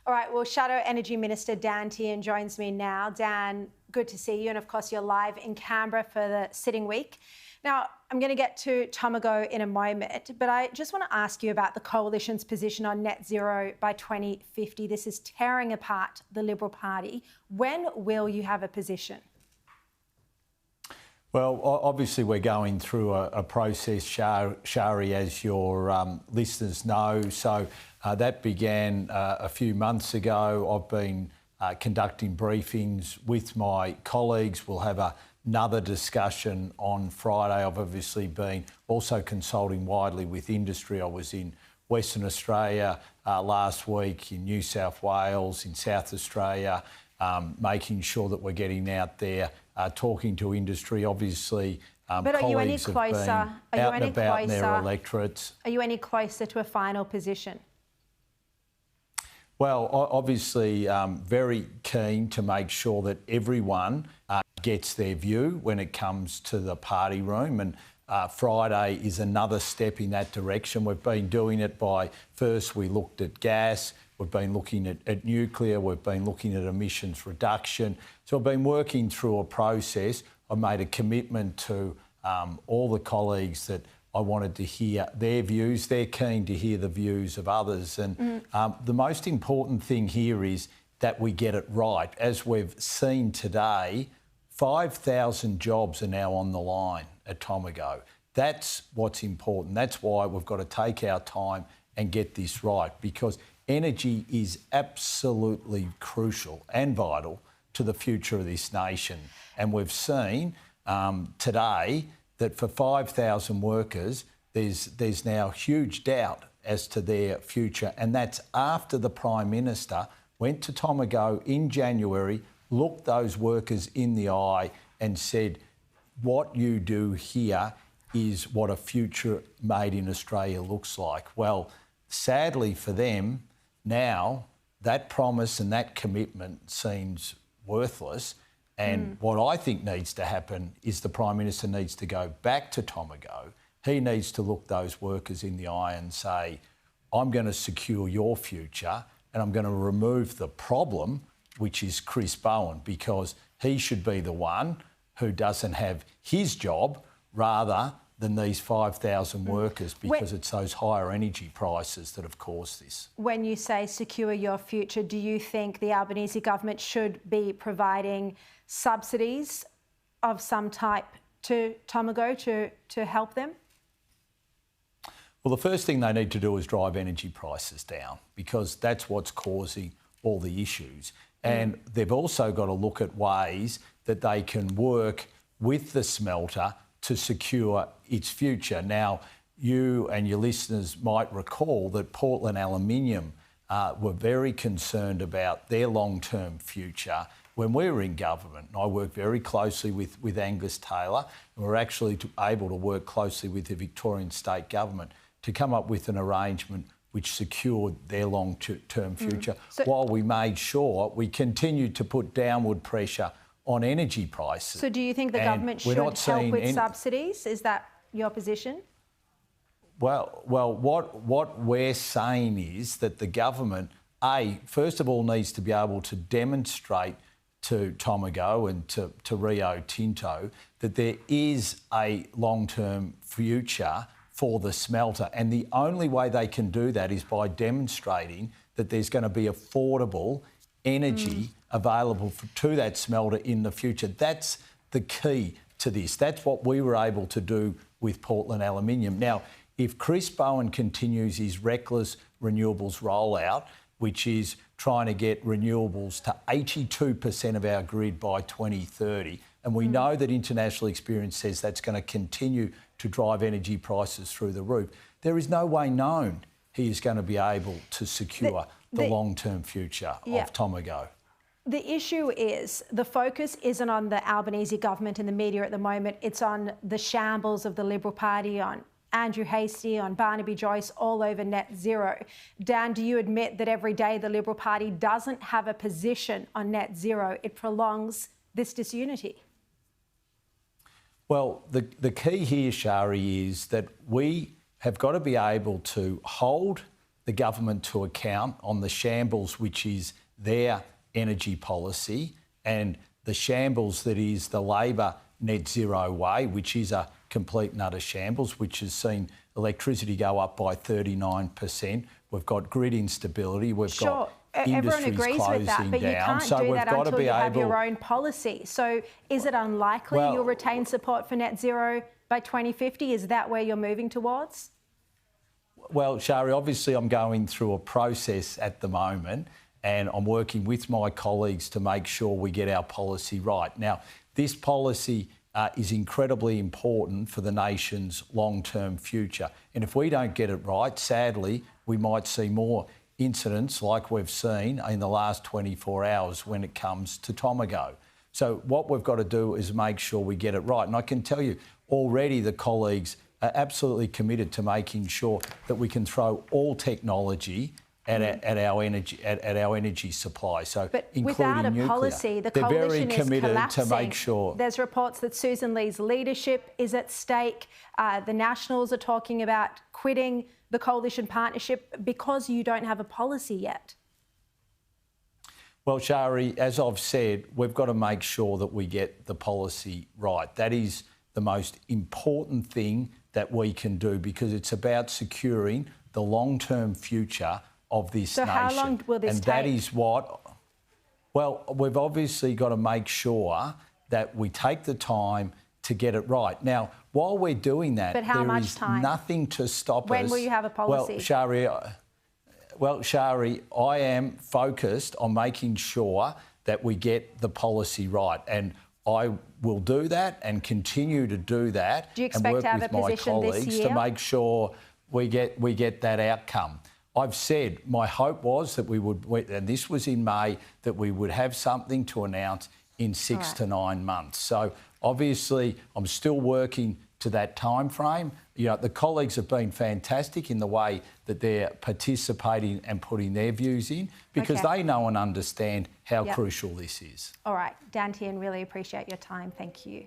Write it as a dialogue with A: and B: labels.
A: All right, well, Shadow Energy Minister Dan Tehan joins me now. Dan, good to see you. And of course, you're live in Canberra for the sitting week. Now, I'm going to get to Tomago in a moment, but I just want to ask you about the Coalition's position on net zero by 2050. This is tearing apart the Liberal Party. When will you have a position?
B: Well, obviously we're going through a process, Sharri, as your listeners know. So that began a few months ago. I've been conducting briefings with my colleagues. We'll have another discussion on Friday. I've obviously been also consulting widely with industry. I was in Western Australia last week, in New South Wales, in South Australia, making sure that we're getting out there, talking to industry. Obviously,
A: but are you any closer?
B: Out and about in their electorates.
A: Are you any closer to a final position?
B: Well, obviously, very keen to make sure that everyone gets their view when it comes to the party room, and Friday is another step in that direction. We've been doing it by, first we looked at gas, we've been looking at nuclear, we've been looking at emissions reduction. So I've been working through a process. I made a commitment to all the colleagues that I wanted to hear their views. They're keen to hear the views of others. And the most important thing here is that we get it right. As we've seen today, 5,000 jobs are now on the line at Tomago. That's what's important. That's why we've got to take our time and get this right, because energy is absolutely crucial and vital to the future of this nation. And we've seen today that for 5,000 workers, there's now huge doubt as to their future. And that's after the Prime Minister went to Tomago in January, looked those workers in the eye and said, what you do here is what a future made in Australia looks like. Well, sadly for them, now that promise and that commitment seems worthless. And what I think needs to happen is the Prime Minister needs to go back to Tomago. He needs to look those workers in the eye and say, I'm going to secure your future and I'm going to remove the problem, which is Chris Bowen, because he should be the one who doesn't have his job rather than these 5,000 workers, because it's those higher energy prices that have caused this.
A: When you say secure your future, do you think the Albanese government should be providing subsidies of some type to Tomago to help them?
B: Well, the first thing they need to do is drive energy prices down, because that's what's causing all the issues. And they've also got to look at ways that they can work with the smelter to secure its future. Now, you and your listeners might recall that Portland Aluminium were very concerned about their long-term future when we were in government. And I worked very closely with Angus Taylor, and we were actually able to work closely with the Victorian State Government to come up with an arrangement which secured their long-term future, while we made sure we continued to put downward pressure on energy prices.
A: So do you think the government should help with subsidies? Is that your position?
B: Well, what we're saying is that the government, first of all, needs to be able to demonstrate to Tomago and to Rio Tinto that there is a long-term future for the smelter. And the only way they can do that is by demonstrating that there's going to be affordable energy available to that smelter in the future. That's the key to this. That's what we were able to do with Portland Aluminium. Now, if Chris Bowen continues his reckless renewables rollout, which is trying to get renewables to 82% of our grid by 2030, and we know that international experience says that's going to continue to drive energy prices through the roof, there is no way known he is going to be able to secure the long-term future of Tomago.
A: The issue is the focus isn't on the Albanese government and the media at the moment. It's on the shambles of the Liberal Party, on Andrew Hastie, on Barnaby Joyce, all over net zero. Dan, do you admit that every day the Liberal Party doesn't have a position on net zero? It prolongs this disunity.
B: Well, the key here, Sharri, is that we have got to be able to hold the government to account on the shambles, which is their energy policy, and the shambles that is the Labor net zero way, which is a complete and utter shambles, which has seen electricity go up by 39%. We've got grid instability. We've got
A: everyone agrees with that, but you can't do that until you have your own policy. So is it unlikely you'll retain support for net zero by 2050? Is that where you're moving towards?
B: Well, Sharri, obviously I'm going through a process at the moment, and I'm working with my colleagues to make sure we get our policy right. Now, this policy is incredibly important for the nation's long-term future. And if we don't get it right, sadly, we might see more incidents like we've seen in the last 24 hours when it comes to Tomago. So what we've got to do is make sure we get it right. And I can tell you, already the colleagues are absolutely committed to making sure that we can throw all technology at our energy supply. So,
A: but
B: including
A: without a
B: nuclear,
A: policy, the
B: they're very
A: coalition
B: committed
A: is collapsing.
B: to make sure.
A: There's reports that Susan Lee's leadership is at stake. The Nationals are talking about quitting the coalition partnership because you don't have a policy yet.
B: Well, Sharri, as I've said, we've got to make sure that we get the policy right. That is the most important thing that we can do, because it's about securing the long-term future of this nation.
A: So how long will this take?
B: And that is what... Well, we've obviously got to make sure that we take the time to get it right. Now, while we're doing that, there is nothing to stop us.
A: When will you have a policy?
B: Well, Sharri, I am focused on making sure that we get the policy right, and I will do that and continue to do that.
A: Do you expect to have a position this year?
B: To make sure we get that outcome. I've said my hope was that we would, and this was in May, that we would have something to announce in 6 to 9 months. So obviously I'm still working to that time frame. You know, the colleagues have been fantastic in the way that they're participating and putting their views in, because they know and understand how crucial this is.
A: All right, Dan Tehan, really appreciate your time. Thank you.